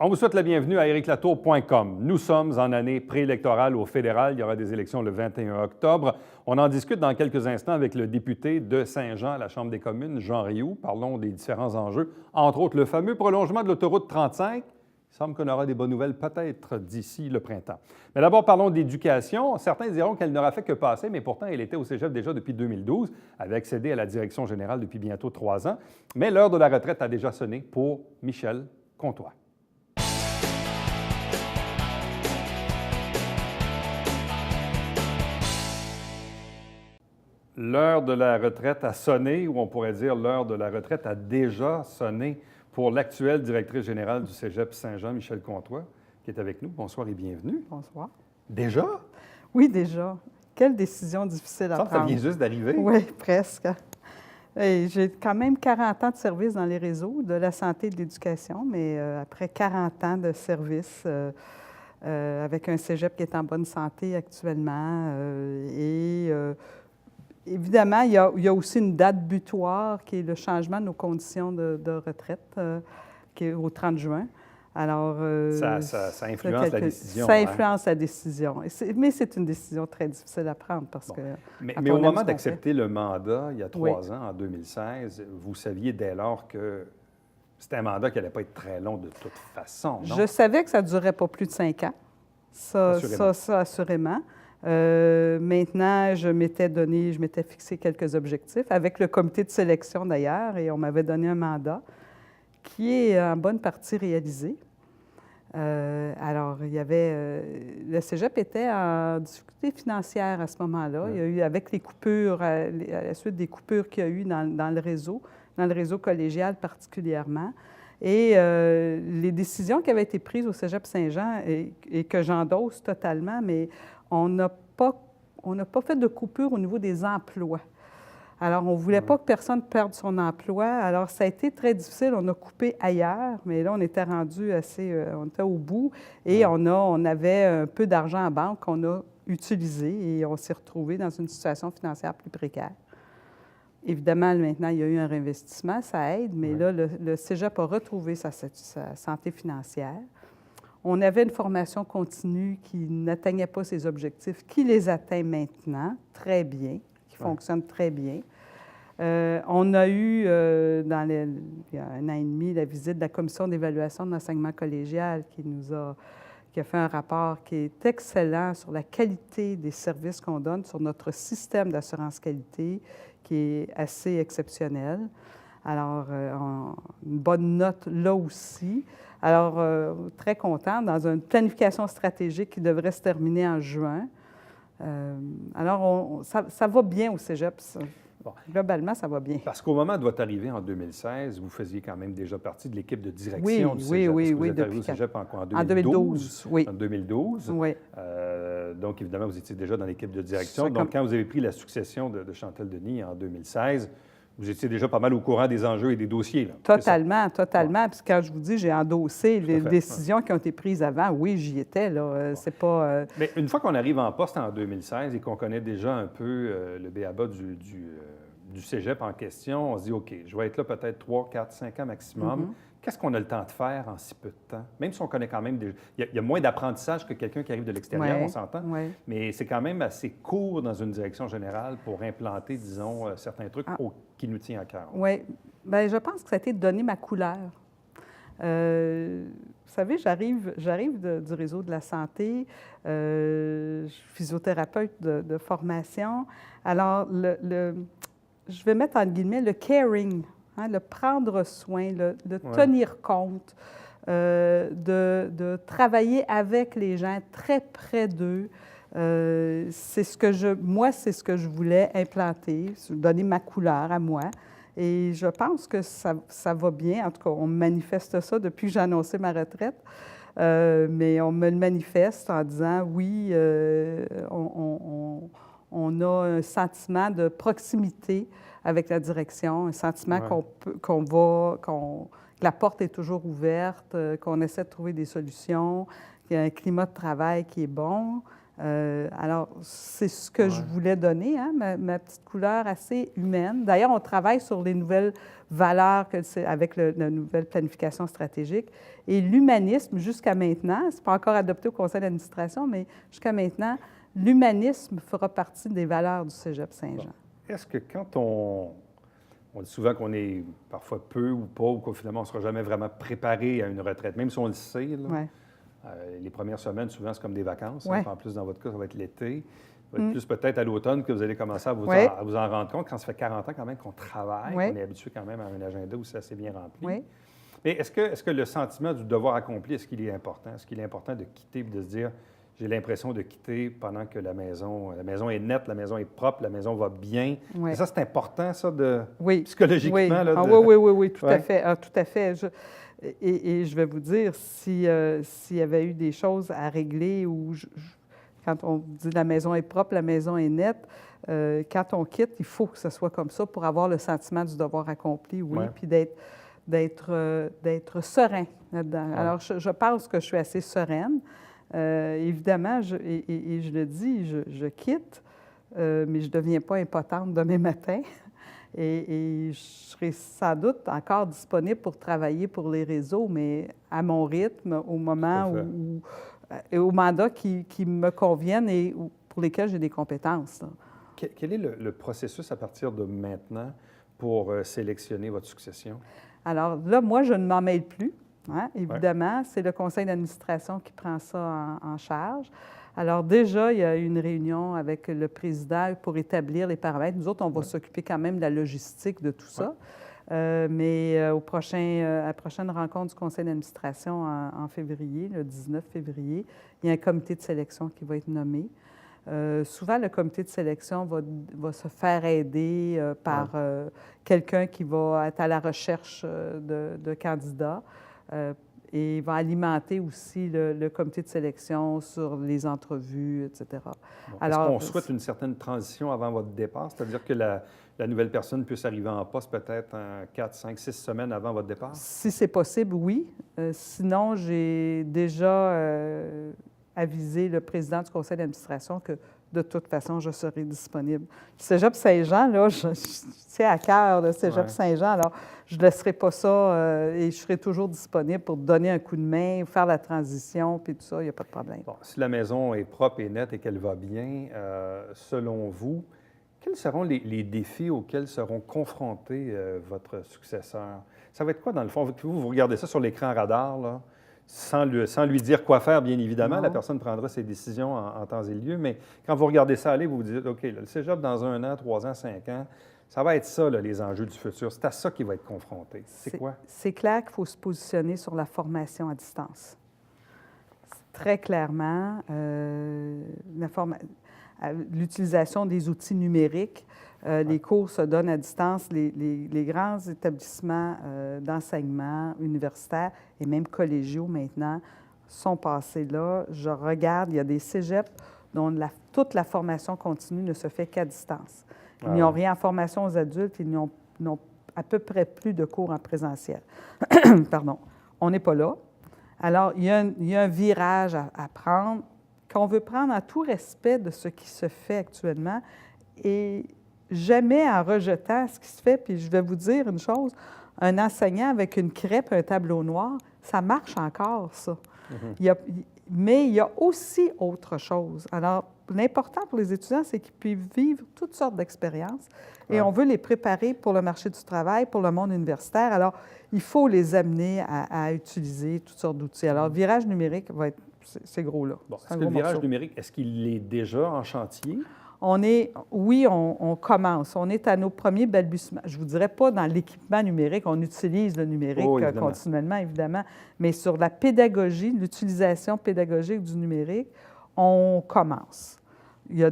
On vous souhaite la bienvenue à ericlatour.com. Nous sommes en année préélectorale au fédéral. Il y aura des élections le 21 octobre. On en discute dans quelques instants avec le député de Saint-Jean à la Chambre des communes, Jean Rioux. Parlons des différents enjeux, entre autres le fameux prolongement de l'autoroute 35. Il semble qu'on aura des bonnes nouvelles peut-être d'ici le printemps. Mais d'abord, parlons d'éducation. Certains diront qu'elle n'aura fait que passer, mais pourtant, elle était au cégep déjà depuis 2012, avait accédé à la direction générale depuis bientôt 3 ans. Mais l'heure de la retraite a déjà sonné pour Michel Comtois. L'heure de la retraite a sonné, ou on pourrait dire l'heure de la retraite a déjà sonné pour l'actuelle directrice générale du Cégep Saint-Jean, Michel Comtois, qui est avec nous. Bonsoir et bienvenue. Bonsoir. Déjà? Oui, déjà. Quelle décision difficile à prendre. Ça vient juste d'arriver. Oui, presque. J'ai quand même 40 ans de service dans les réseaux de la santé et de l'éducation, mais après 40 ans de service avec un cégep qui est en bonne santé actuellement évidemment, il y a aussi une date butoir qui est le changement de nos conditions de retraite, qui est au 30 juin. Alors, ça influence la décision. Ça influence la décision. Mais c'est une décision très difficile à prendre parce que... Mais au moment d'accepter le mandat, il y a 3 ans, en 2016, vous saviez dès lors que c'était un mandat qui n'allait pas être très long de toute façon, non? Je savais que ça ne durerait pas plus de 5 ans. Ça, assurément. Maintenant, je m'étais fixé quelques objectifs, avec le comité de sélection d'ailleurs, et on m'avait donné un mandat qui est en bonne partie réalisé. Alors, il y avait... le cégep était en difficulté financière à ce moment-là. Il y a eu, avec les coupures, à la suite des coupures qu'il y a eu dans le réseau collégial particulièrement. Et les décisions qui avaient été prises au cégep Saint-Jean et que j'endosse totalement, mais on n'a pas fait de coupure au niveau des emplois. Alors, on ne voulait pas que personne perde son emploi. Alors, ça a été très difficile. On a coupé ailleurs, mais là, on était rendu on était au bout et on avait un peu d'argent en banque qu'on a utilisé et on s'est retrouvé dans une situation financière plus précaire. Évidemment, maintenant, il y a eu un réinvestissement, ça aide, mais là, le cégep a retrouvé sa santé financière. On avait une formation continue qui n'atteignait pas ses objectifs, qui les atteint maintenant très bien, qui fonctionne très bien. On a eu, il y a 1 an et demi, la visite de la commission d'évaluation de l'enseignement collégial qui a fait un rapport qui est excellent sur la qualité des services qu'on donne, sur notre système d'assurance qualité, qui est assez exceptionnel. Alors, une bonne note là aussi. Alors, très contente, dans une planification stratégique qui devrait se terminer en juin. Alors, ça va bien au cégep. Globalement, ça va bien. Parce qu'au moment de votre arrivée en 2016, vous faisiez quand même déjà partie de l'équipe de direction du cégep. Oui. Vous êtes arrivé au cégep en 2012? En 2012, oui. En 2012. Oui. Donc, évidemment, vous étiez déjà dans l'équipe de direction. Donc, quand vous avez pris la succession de Chantal Denis en 2016, vous étiez déjà pas mal au courant des enjeux et des dossiers, là. Totalement. Puis quand je vous dis, j'ai endossé les décisions qui ont été prises avant, oui, j'y étais, là. C'est pas... Mais une fois qu'on arrive en poste en 2016 et qu'on connaît déjà un peu le b.a.-ba du cégep en question, on se dit, OK, je vais être là peut-être 3, 4, 5 ans maximum. Qu'est-ce qu'on a le temps de faire en si peu de temps? Même si on connaît quand même... Il y a moins d'apprentissage que quelqu'un qui arrive de l'extérieur, on s'entend. Mais c'est quand même assez court dans une direction générale pour implanter, disons, certains trucs qui nous tiennent à cœur. Oui. Bien, je pense que ça a été de donner ma couleur. Vous savez, j'arrive du réseau de la santé, je suis physiothérapeute de formation. Alors, je vais mettre en guillemets le caring, le prendre soin, le tenir compte, de travailler avec les gens, très près d'eux. C'est ce que je voulais implanter, donner ma couleur à moi. Et je pense que ça va bien. En tout cas, on me manifeste ça depuis que j'ai annoncé ma retraite. Mais on me le manifeste en disant, oui, on a un sentiment de proximité avec la direction, un sentiment que la porte est toujours ouverte, qu'on essaie de trouver des solutions, qu'il y a un climat de travail qui est bon. Alors, c'est ce que je voulais donner, hein, ma petite couleur assez humaine. D'ailleurs, on travaille sur les nouvelles valeurs avec la nouvelle planification stratégique. Et l'humanisme, jusqu'à maintenant, ce n'est pas encore adopté au conseil d'administration, mais jusqu'à maintenant, l'humanisme fera partie des valeurs du Cégep Saint-Jean. Bon. Est-ce que quand on dit souvent qu'on est parfois peu ou pas, ou qu'au finalement, on ne sera jamais vraiment préparé à une retraite, même si on le sait, là, les premières semaines, souvent, c'est comme des vacances. Hein, en plus, dans votre cas, ça va être l'été. Ça va être plus peut-être à l'automne que vous allez commencer à vous en rendre compte, quand ça fait 40 ans quand même qu'on travaille, qu'on est habitué quand même à un agenda où c'est assez bien rempli. Mais est-ce que le sentiment du devoir accompli, est-ce qu'il est important? Est-ce qu'il est important de quitter et de se dire, j'ai l'impression de quitter pendant que la maison est nette, la maison est propre, la maison va bien? Et ça, c'est important, ça, psychologiquement? Là, oui, tout à fait. Ah, tout à fait. Et je vais vous dire, s'il y avait eu des choses à régler ou quand on dit la maison est propre, la maison est nette, quand on quitte, il faut que ce soit comme ça pour avoir le sentiment du devoir accompli, puis d'être serein là-dedans. Alors, je pense que je suis assez sereine. Évidemment, je le dis, je quitte, mais je ne deviens pas impotente demain matin. Et je serai sans doute encore disponible pour travailler pour les réseaux, mais à mon rythme, au moment au mandat qui me conviennent et pour lesquels j'ai des compétences. Là. Quel est le processus à partir de maintenant pour sélectionner votre succession? Alors là, moi, je ne m'en mêle plus. Hein, évidemment, c'est le conseil d'administration qui prend ça en charge. Alors déjà, il y a eu une réunion avec le président pour établir les paramètres. Nous autres, on va s'occuper quand même de la logistique de tout ça. Mais à la prochaine rencontre du conseil d'administration en février, le 19 février, il y a un comité de sélection qui va être nommé. Souvent, le comité de sélection va se faire aider par quelqu'un qui va être à la recherche de candidats. Et il va alimenter aussi le comité de sélection sur les entrevues, etc. Bon, alors, est-ce qu'on souhaite une certaine transition avant votre départ? C'est-à-dire que la nouvelle personne puisse arriver en poste peut-être 4, 5, 6 semaines avant votre départ? Si c'est possible, oui. Sinon, j'ai déjà avisé le président du conseil d'administration que de toute façon, je serai disponible. Le Cégep Saint-Jean, là, c'est à cœur, le Cégep Saint-Jean, alors je ne laisserai pas ça et je serai toujours disponible pour donner un coup de main, faire la transition, puis tout ça, il n'y a pas de problème. Bon, si la maison est propre et nette et qu'elle va bien, selon vous, quels seront les défis auxquels seront confrontés votre successeur? Ça va être quoi, dans le fond? Vous regardez ça sur l'écran radar, là? Sans lui dire quoi faire, bien évidemment. La personne prendra ses décisions en temps et lieu, mais quand vous regardez ça aller, vous vous dites, OK, là, le cégep dans 1 an, 3 ans, 5 ans, ça va être ça, là, les enjeux du futur. C'est à ça qu'il va être confronté. C'est quoi? C'est clair qu'il faut se positionner sur la formation à distance. Très clairement, l'utilisation des outils numériques. Les cours se donnent à distance. Les grands établissements d'enseignement universitaire et même collégiaux maintenant sont passés là. Je regarde, il y a des cégeps dont toute la formation continue ne se fait qu'à distance. Ils n'ont rien en formation aux adultes, ils n'ont à peu près plus de cours en présentiel. Pardon. On n'est pas là. Alors, il y a un virage à prendre qu'on veut prendre en tout respect de ce qui se fait actuellement et jamais en rejetant ce qui se fait. Puis je vais vous dire une chose, un enseignant avec une crêpe et un tableau noir, ça marche encore, ça. Mais il y a aussi autre chose. Alors, l'important pour les étudiants, c'est qu'ils puissent vivre toutes sortes d'expériences et on veut les préparer pour le marché du travail, pour le monde universitaire. Alors, il faut les amener à utiliser toutes sortes d'outils. Alors, le virage numérique va être, c'est gros, là. Bon, est-ce que le virage numérique, est-ce qu'il est déjà en chantier? On commence. On est à nos premiers balbutiements. Je ne vous dirais pas dans l'équipement numérique, on utilise le numérique continuellement, évidemment, mais sur la pédagogie, l'utilisation pédagogique du numérique, on commence. Il y a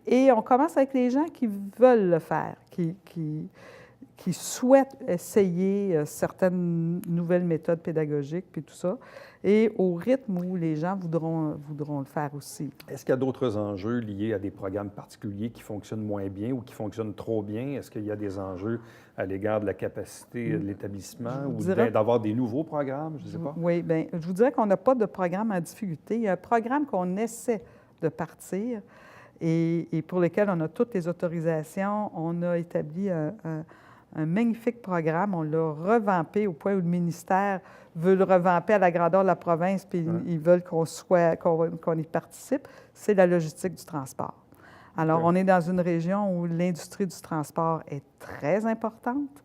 Et on commence avec les gens qui veulent le faire, qui souhaitent essayer certaines nouvelles méthodes pédagogiques, puis tout ça, et au rythme où les gens voudront le faire aussi. Est-ce qu'il y a d'autres enjeux liés à des programmes particuliers qui fonctionnent moins bien ou qui fonctionnent trop bien? Est-ce qu'il y a des enjeux à l'égard de la capacité de l'établissement ou d'avoir des nouveaux programmes? Je ne sais pas. Oui, bien, je vous dirais qu'on n'a pas de programme en difficulté. Il y a un programme qu'on essaie de partir et pour lesquels on a toutes les autorisations. On a établi un magnifique programme. On l'a revampé au point où le ministère veut le revamper à la grandeur de la province, puis ils veulent qu'on y participe. C'est la logistique du transport. Alors, on est dans une région où l'industrie du transport est très importante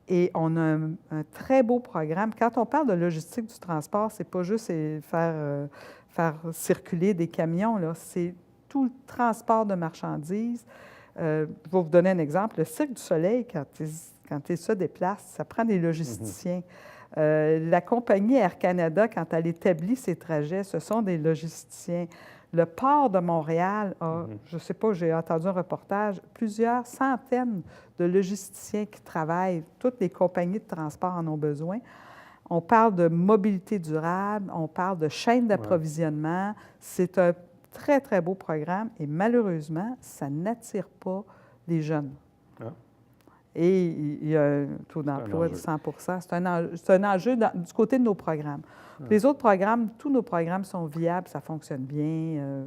et on a un très beau programme. Quand on parle de logistique du transport, c'est pas juste faire circuler des camions, là, c'est tout le transport de marchandises. Je vais vous donner un exemple. Le Cirque du Soleil, quand il se déplace, ça prend des logisticiens. La compagnie Air Canada, quand elle établit ses trajets, ce sont des logisticiens. Le port de Montréal a, je ne sais pas, j'ai entendu un reportage, plusieurs centaines de logisticiens qui travaillent. Toutes les compagnies de transport en ont besoin. On parle de mobilité durable, on parle de chaîne d'approvisionnement. C'est un très, très beau programme et malheureusement, ça n'attire pas les jeunes. Et il y a un taux d'emploi de 100 C'est un enjeu du côté de nos programmes. Les autres programmes, tous nos programmes sont viables, ça fonctionne bien.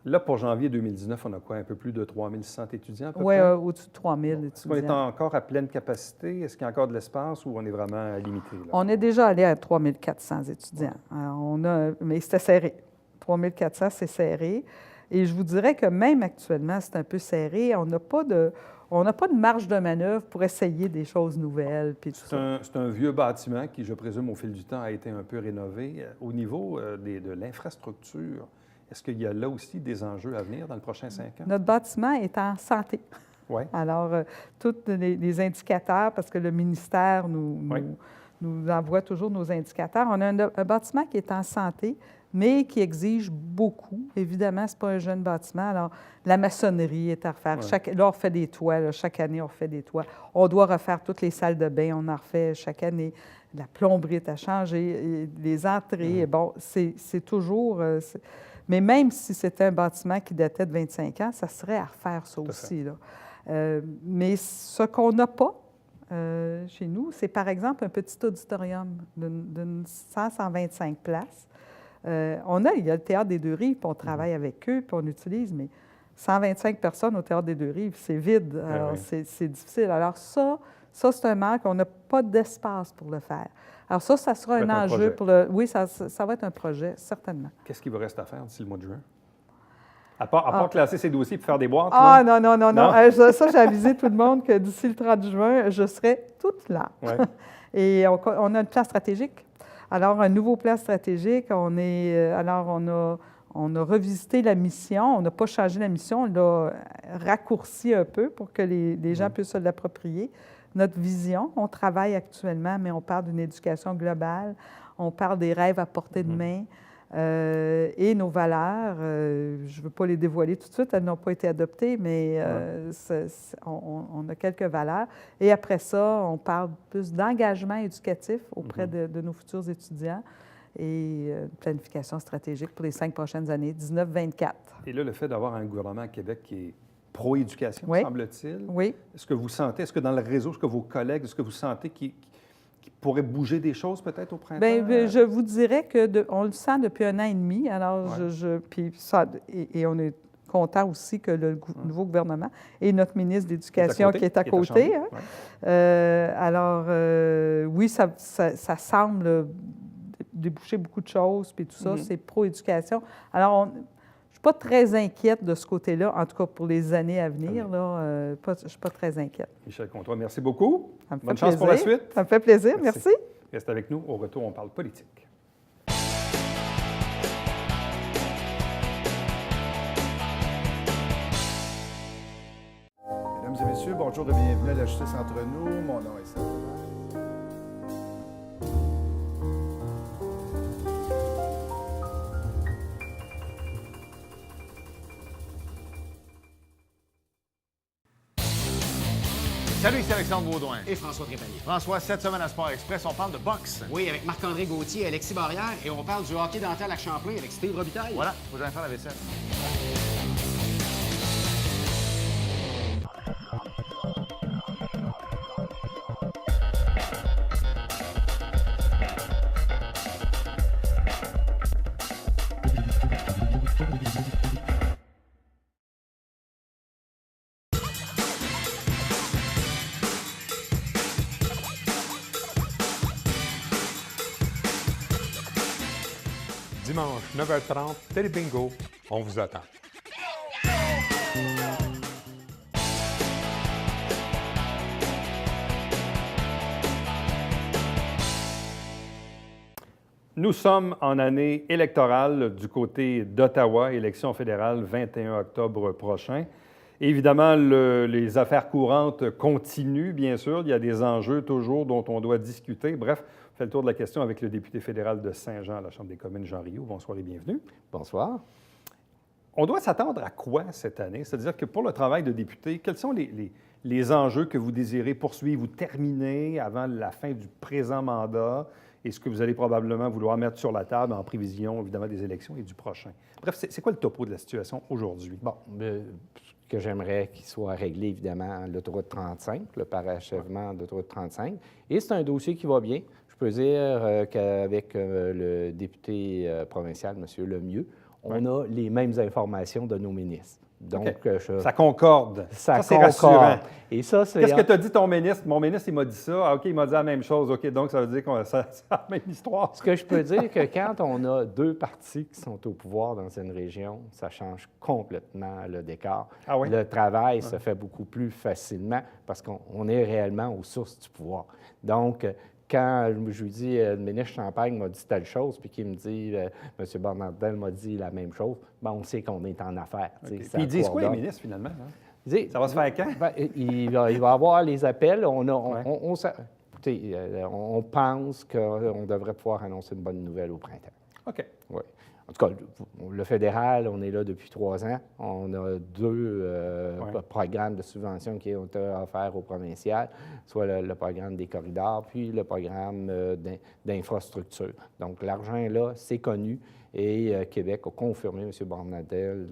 Là, pour janvier 2019, on a quoi? Un peu plus de 3100 étudiants, à peu près? Oui, au-dessus de 3000 étudiants. Est-ce qu'on est encore à pleine capacité? Est-ce qu'il y a encore de l'espace ou on est vraiment limité? Là? On est déjà allé à 3400 étudiants. Alors, mais c'était serré. 3400, c'est serré. Et je vous dirais que même actuellement, c'est un peu serré. On n'a pas de marge de manœuvre pour essayer des choses nouvelles. C'est un vieux bâtiment qui, je présume, au fil du temps, a été un peu rénové. Au niveau de l'infrastructure, est-ce qu'il y a là aussi des enjeux à venir dans le prochain 5 ans? Notre bâtiment est en santé. Oui. Alors, tous les indicateurs, parce que le ministère nous envoie toujours nos indicateurs, on a un bâtiment qui est en santé, mais qui exige beaucoup. Évidemment, ce n'est pas un jeune bâtiment. Alors, la maçonnerie est à refaire. Là, on refait des toits. Là, chaque année, on refait des toits. On doit refaire toutes les salles de bain. On en refait chaque année. La plomberie est à changer. Et les entrées, bon, c'est toujours... mais même si c'était un bâtiment qui datait de 25 ans, ça serait à refaire, ça aussi. Là. Mais ce qu'on n'a pas chez nous, c'est par exemple un petit auditorium d'une 100-125 places. Il y a le Théâtre des Deux-Rives, puis on travaille avec eux, puis on utilise, mais 125 personnes au Théâtre des Deux-Rives, c'est vide. Alors, c'est difficile. Alors ça, c'est un manque. On n'a pas d'espace pour le faire. Alors ça sera un enjeu pour le... Oui, ça va être un projet, certainement. Qu'est-ce qu'il vous reste à faire d'ici le mois de juin? À part classer ces dossiers et faire des boîtes? Non. Ça, j'ai avisé tout le monde que d'ici le 30 juin, je serai toute là. Et on a un plan stratégique. Alors, un nouveau plan stratégique, on a revisité la mission. On n'a pas changé la mission, on l'a raccourci un peu pour que les gens puissent se l'approprier. Notre vision, on travaille actuellement, mais on parle d'une éducation globale, on parle des rêves à portée de main et nos valeurs. Je ne veux pas les dévoiler tout de suite, elles n'ont pas été adoptées, mais on a quelques valeurs. Et après ça, on parle plus d'engagement éducatif auprès de nos futurs étudiants et planification stratégique pour les 5 prochaines années, 19-24. Et là, le fait d'avoir un gouvernement à Québec qui est pro-éducation, semble-t-il. Oui. Est-ce que vous sentez, est-ce que dans le réseau, est-ce que vos collègues, est-ce que vous sentez qu'il pourrait bouger des choses peut-être au printemps? Bien, je vous dirais qu'on le sent depuis 1 an et demi. Alors, et on est content aussi que le nouveau gouvernement et notre ministre de l'Éducation qui est à côté. Alors, oui, ça semble déboucher beaucoup de choses, puis tout ça, c'est pro-éducation. Alors, je ne suis pas très inquiète de ce côté-là, en tout cas pour les années à venir. Là, je ne suis pas très inquiète. Michèle Comtois, merci beaucoup. Bonne chance pour la suite. Ça me fait plaisir. Merci. Reste avec nous. Au retour, on parle politique. Mesdames et messieurs, bonjour et bienvenue à la Justice entre nous. Mon nom est Serge. Salut, c'est Alexandre Baudouin. Et François Trépanier. François, cette semaine à Sport Express, on parle de boxe. Oui, avec Marc-André Gauthier et Alexis Barrière. Et on parle du hockey dans le lac Champlain avec Steve Robitaille. Voilà, faut que j'aille faire la vaisselle. dimanche 9h30, Télébingo, on vous attend. Nous sommes en année électorale du côté d'Ottawa, élection fédérale 21 octobre prochain. Évidemment, les affaires courantes continuent, bien sûr. Il y a des enjeux toujours dont on doit discuter. Bref, on fait le tour de la question avec le député fédéral de Saint-Jean à la Chambre des communes, Jean Rioux. Bonsoir et bienvenue. Bonsoir. On doit s'attendre à quoi cette année? C'est-à-dire que pour le travail de député, quels sont les enjeux que vous désirez poursuivre ou terminer avant la fin du présent mandat et ce que vous allez probablement vouloir mettre sur la table en prévision, évidemment, des élections et du prochain? Bref, c'est quoi le topo de la situation aujourd'hui? Bon, ce que j'aimerais qu'il soit réglé, évidemment, l'autoroute 35, le parachèvement de l'autoroute 35. Et c'est un dossier qui va bien. Je peux dire qu'avec le député provincial, M. Lemieux, on a les mêmes informations de nos ministres. Donc, okay. Ça concorde. Ça c'est rassurant. Et ça, c'est... Qu'est-ce que t'as dit ton ministre? Mon ministre, il m'a dit ça. Ah, OK, il m'a dit la même chose. OK, donc ça veut dire que c'est la même histoire. Ce que je peux dire, que quand on a deux partis qui sont au pouvoir dans une région, ça change complètement le décor. Ah oui? Le travail se fait beaucoup plus facilement parce qu'on est réellement aux sources du pouvoir. Donc, quand je lui dis, le ministre Champagne m'a dit telle chose, puis qu'il me dit, M. Bonnardel m'a dit la même chose, bien, on sait qu'on est en affaires. Okay. Puis ils disent quoi, les ministres, finalement? Hein? Ça va se faire quand? Ben, il va avoir les appels. Écoutez, on pense qu'on devrait pouvoir annoncer une bonne nouvelle au printemps. OK. Oui. En tout cas, le fédéral, on est là depuis 3 ans. On a 2 programmes de subvention qui ont été offerts au provincial, soit le programme des corridors, puis le programme d'infrastructure. Donc, l'argent est là, c'est connu, et Québec a confirmé, M. Bonnardel,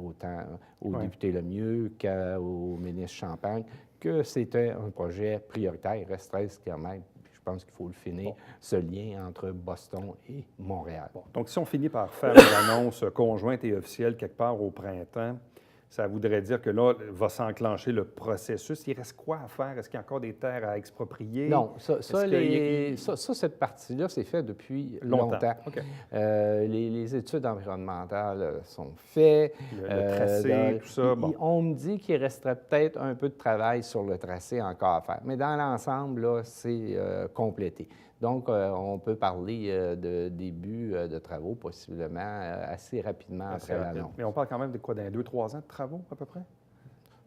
autant au député Lemieux qu'au ministre Champagne, que c'était un projet prioritaire. Il reste 13 km. Je pense qu'il faut le finir, ce lien entre Boston et Montréal. Bon. Donc, si on finit par faire une annonce conjointe et officielle quelque part au printemps, ça voudrait dire que là, va s'enclencher le processus. Il reste quoi à faire? Est-ce qu'il y a encore des terres à exproprier? Non, cette partie-là, c'est fait depuis longtemps. Okay. Les études environnementales sont faites. Le tracé, tout ça. Bon. On me dit qu'il resterait peut-être un peu de travail sur le tracé encore à faire. Mais dans l'ensemble, là, c'est complété. Donc, on peut parler de début de travaux, possiblement assez rapidement après l'annonce. Mais on parle quand même de quoi, d'un 2-3 ans de travaux, à peu près?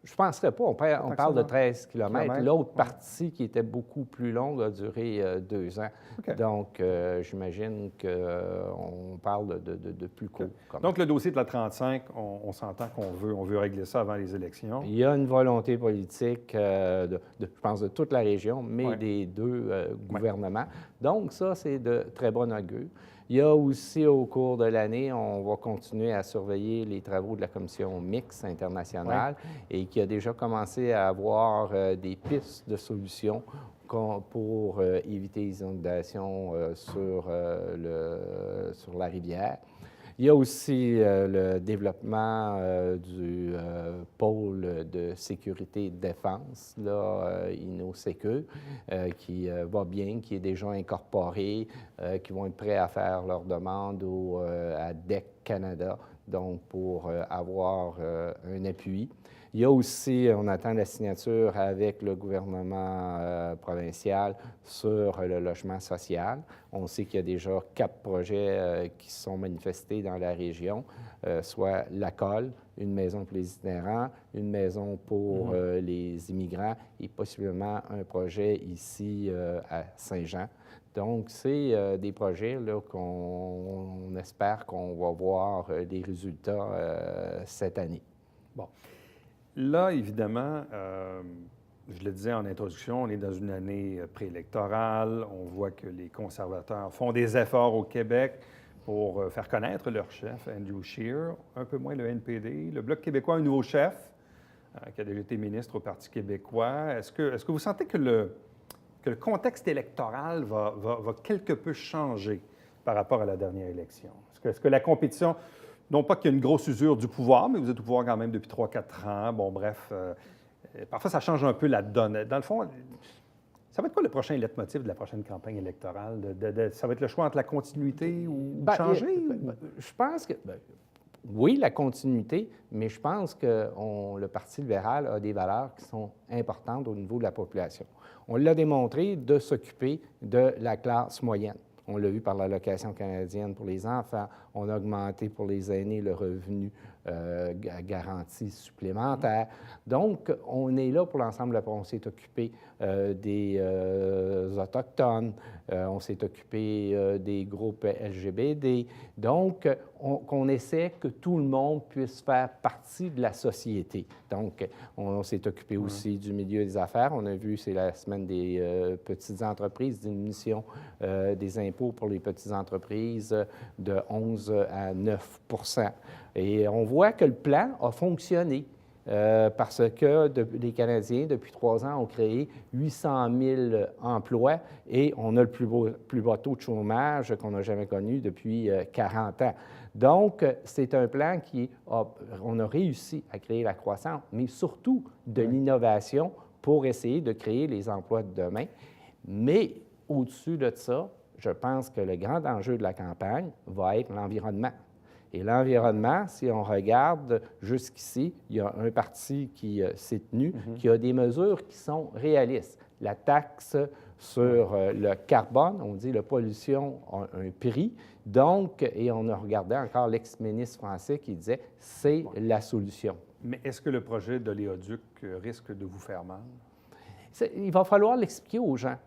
Je ne penserais pas. On parle de 13 km. L'autre partie, qui était beaucoup plus longue, a duré 2 ans. Okay. Donc, j'imagine qu'on parle de plus court. Donc, le dossier de la 35, on s'entend qu'on veut régler ça avant les élections. Il y a une volonté politique, je pense, de toute la région, mais des 2 gouvernements. Donc, ça, c'est de très bon augure. Il y a aussi, au cours de l'année, on va continuer à surveiller les travaux de la commission mixte internationale et qui a déjà commencé à avoir des pistes de solutions pour éviter les inondations sur la rivière. Il y a aussi le développement du pôle de sécurité et de défense, INO-Sécu, qui va bien, qui est déjà incorporé, qui vont être prêts à faire leur demande à DEC Canada, donc pour avoir un appui. Il y a aussi, on attend la signature avec le gouvernement provincial sur le logement social. On sait qu'il y a déjà 4 projets qui se sont manifestés dans la région, soit la Colle, une maison pour les itinérants, une maison pour les immigrants et possiblement un projet ici à Saint-Jean. Donc, c'est des projets là, qu'on espère qu'on va voir les résultats cette année. Bon. Là, évidemment, je le disais en introduction, on est dans une année préélectorale. On voit que les conservateurs font des efforts au Québec pour faire connaître leur chef, Andrew Scheer, un peu moins le NPD. Le Bloc québécois a un nouveau chef qui a déjà été ministre au Parti québécois. Est-ce que vous sentez que le contexte électoral va quelque peu changer par rapport à la dernière élection? Est-ce que la compétition... Non pas qu'il y ait une grosse usure du pouvoir, mais vous êtes au pouvoir quand même depuis 3-4 ans. Bon, bref, parfois, ça change un peu la donne. Dans le fond, Ça va être quoi le prochain leitmotiv de la prochaine campagne électorale? Ça va être le choix entre la continuité ou Ben, changer? Je pense que, oui, la continuité, mais je pense que le Parti libéral a des valeurs qui sont importantes au niveau de la population. On l'a démontré de s'occuper de la classe moyenne. On l'a vu par l'allocation canadienne pour les enfants. On a augmenté pour les aînés le revenu garanti supplémentaire. Donc, on est là pour l'ensemble. On s'est occupé des Autochtones, on s'est occupé des groupes LGBT. Donc, qu'on essaie que tout le monde puisse faire partie de la société. Donc, on s'est occupé aussi du milieu des affaires. On a vu, c'est la semaine des petites entreprises, diminution des impôts pour les petites entreprises de 11 à 9 %. Et on voit que le plan a fonctionné parce que les Canadiens, depuis 3 ans, ont créé 800 000 emplois et on a le plus bas taux de chômage qu'on n'a jamais connu depuis 40 ans. Donc, c'est un plan on a réussi à créer la croissance, mais surtout de l'innovation pour essayer de créer les emplois de demain. Mais au-dessus de ça, je pense que le grand enjeu de la campagne va être l'environnement. Et l'environnement, si on regarde jusqu'ici, il y a un parti qui s'est tenu, qui a des mesures qui sont réalistes. La taxe sur le carbone, on dit la pollution a un prix. Donc, et on a regardé encore l'ex-ministre français qui disait c'est la solution. Mais est-ce que le projet d'oléoduc risque de vous faire mal? Il va falloir l'expliquer aux gens.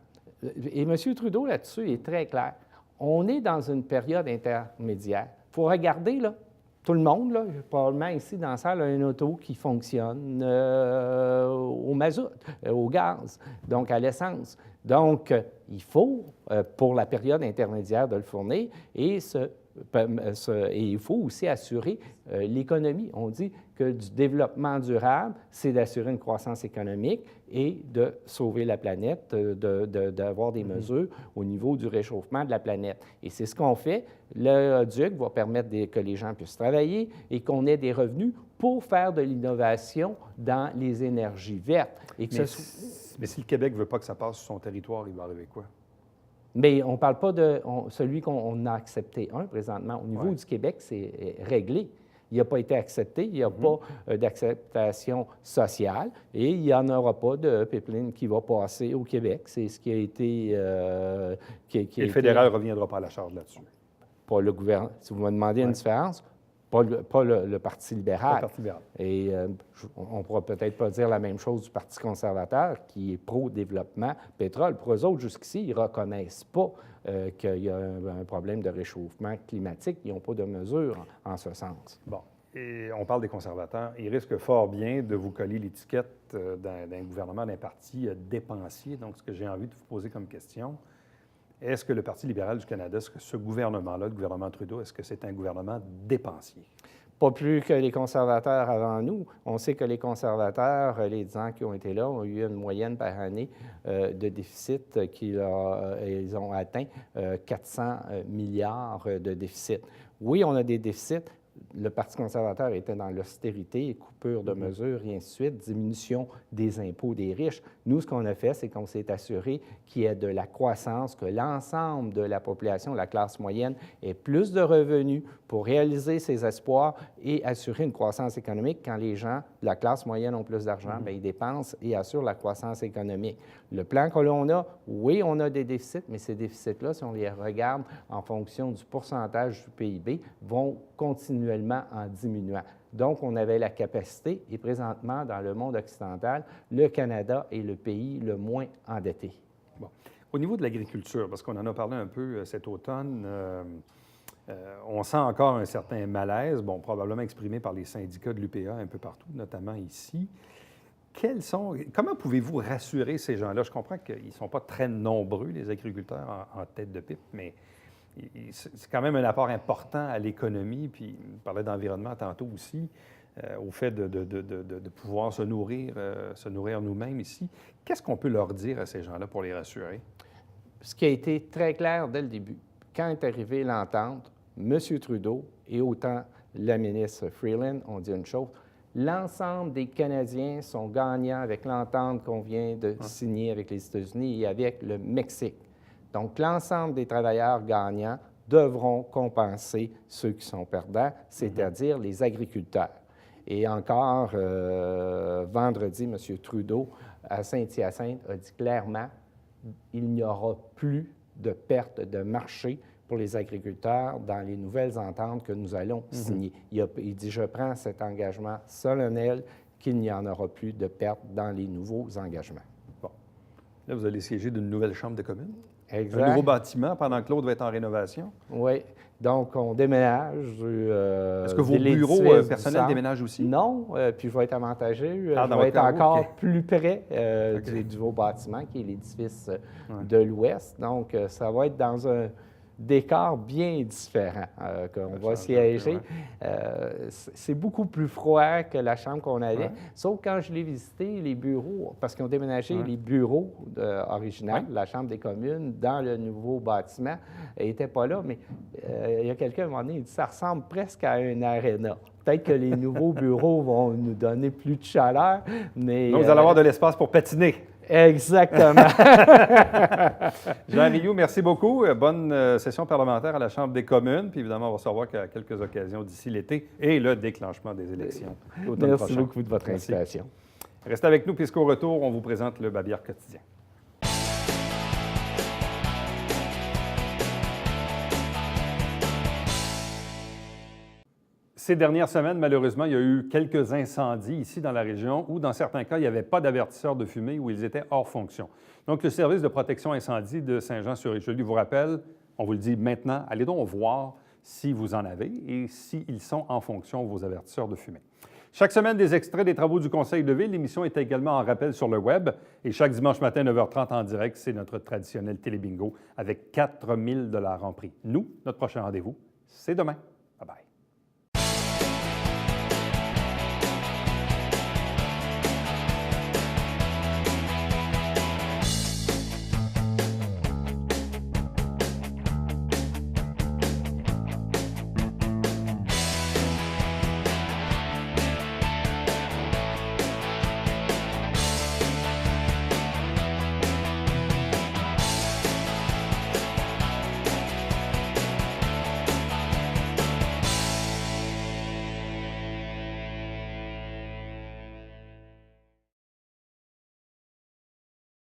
Et M. Trudeau, là-dessus, est très clair. On est dans une période intermédiaire. Il faut regarder, là, tout le monde, là, probablement ici dans la salle, a une auto qui fonctionne au mazout, au gaz, donc à l'essence. Donc, il faut, pour la période intermédiaire, de le fournir et il faut aussi assurer l'économie. On dit que du développement durable, c'est d'assurer une croissance économique et de sauver la planète, d'avoir des mesures au niveau du réchauffement de la planète. Et c'est ce qu'on fait. Le DUC va permettre que les gens puissent travailler et qu'on ait des revenus pour faire de l'innovation dans les énergies vertes. Et que mais si le Québec ne veut pas que ça passe sur son territoire, il va arriver quoi? Mais on ne parle pas de celui qu'on a accepté présentement. Au niveau du Québec, c'est réglé. Il n'a pas été accepté, il n'y a pas d'acceptation sociale et il n'y en aura pas de pipeline qui va passer au Québec. C'est ce qui a été... et le fédéral ne reviendra pas à la charge là-dessus? Pas le gouvernement. Si vous me demandez une différence, pas le Parti libéral. Pas le Parti libéral. Et on ne pourra peut-être pas dire la même chose du Parti conservateur, qui est pro-développement pétrole. Pour eux autres, jusqu'ici, ils ne reconnaissent pas qu'il y a un problème de réchauffement climatique. Ils n'ont pas de mesures en ce sens. Bon. Et on parle des conservateurs. Ils risquent fort bien de vous coller l'étiquette d'un gouvernement, d'un parti dépensier. Donc, ce que j'ai envie de vous poser comme question, est-ce que le Parti libéral du Canada, est-ce que ce gouvernement-là, le gouvernement Trudeau, est-ce que c'est un gouvernement dépensier? Pas plus que les conservateurs avant nous. On sait que les conservateurs, les 10 ans qui ont été là, ont eu une moyenne par année de déficit ils ont atteint 400 milliards de déficit. Oui, on a des déficits. Le Parti conservateur était dans l'austérité, coupure de mesures, et ainsi de suite, diminution des impôts des riches. Nous, ce qu'on a fait, c'est qu'on s'est assuré qu'il y ait de la croissance, que l'ensemble de la population, la classe moyenne, ait plus de revenus pour réaliser ses espoirs et assurer une croissance économique. Quand les gens de la classe moyenne ont plus d'argent, bien, ils dépensent et assurent la croissance économique. Le plan que l'on a, oui, on a des déficits, mais ces déficits-là, si on les regarde en fonction du pourcentage du PIB, vont continuellement en diminuant. Donc, on avait la capacité, et présentement, dans le monde occidental, le Canada est le pays le moins endetté. Bon. Au niveau de l'agriculture, parce qu'on en a parlé un peu cet automne, on sent encore un certain malaise, bon, probablement exprimé par les syndicats de l'UPA un peu partout, notamment ici. Comment pouvez-vous rassurer ces gens-là? Je comprends qu'ils ne sont pas très nombreux, les agriculteurs en tête de pipe, mais c'est quand même un apport important à l'économie, puis on parlait d'environnement tantôt aussi, au fait de pouvoir se nourrir nous-mêmes ici. Qu'est-ce qu'on peut leur dire à ces gens-là pour les rassurer? Ce qui a été très clair dès le début, quand est arrivée l'entente, M. Trudeau et autant la ministre Freeland ont dit une chose, L'ensemble des Canadiens sont gagnants avec l'entente qu'on vient de signer avec les États-Unis et avec le Mexique. Donc, l'ensemble des travailleurs gagnants devront compenser ceux qui sont perdants, c'est-à-dire les agriculteurs. Et encore, vendredi, M. Trudeau, à Saint-Hyacinthe, a dit clairement qu'il n'y aura plus de perte de marché pour les agriculteurs dans les nouvelles ententes que nous allons signer. Il dit, je prends cet engagement solennel qu'il n'y en aura plus de perte dans les nouveaux engagements. Bon. Là, vous allez siéger d'une nouvelle chambre de communes. Exact. Un nouveau bâtiment pendant que l'autre va être en rénovation. Oui. Donc, on déménage. Est-ce que vos bureaux personnels déménagent aussi? Non, puis je vais être avantagé. Ah, je vais être encore plus près du nouveau bâtiment, qui est l'édifice de l'Ouest. Donc, ça va être dans un décor bien différent qu'on va siéger. C'est beaucoup plus froid que la chambre qu'on avait. Sauf quand je l'ai visité, les bureaux, parce qu'ils ont déménagé les bureaux originaux de la Chambre des communes dans le nouveau bâtiment, n'étaient pas là, mais il y a quelqu'un, à un moment donné, il dit ça ressemble presque à un aréna. Peut-être que les nouveaux bureaux vont nous donner plus de chaleur, mais... Donc, vous allez avoir de l'espace pour patiner. Exactement. Jean Rioux, merci beaucoup. Bonne session parlementaire à la Chambre des communes. Puis évidemment, on va savoir qu'à quelques occasions d'ici l'été et le déclenchement des élections l'automne prochain. Merci beaucoup de votre invitation. Restez avec nous puisqu'au retour, on vous présente le Babière quotidien. Ces dernières semaines, malheureusement, il y a eu quelques incendies ici dans la région où, dans certains cas, il n'y avait pas d'avertisseurs de fumée ou ils étaient hors fonction. Donc, le service de protection incendie de Saint-Jean-sur-Richelieu vous rappelle, on vous le dit maintenant, allez donc voir si vous en avez et s'ils sont en fonction, vos avertisseurs de fumée. Chaque semaine, des extraits des travaux du Conseil de ville. L'émission est également en rappel sur le web. Et chaque dimanche matin, 9h30 en direct, c'est notre traditionnel télébingo avec 4 000 $ en prix. Nous, notre prochain rendez-vous, c'est demain.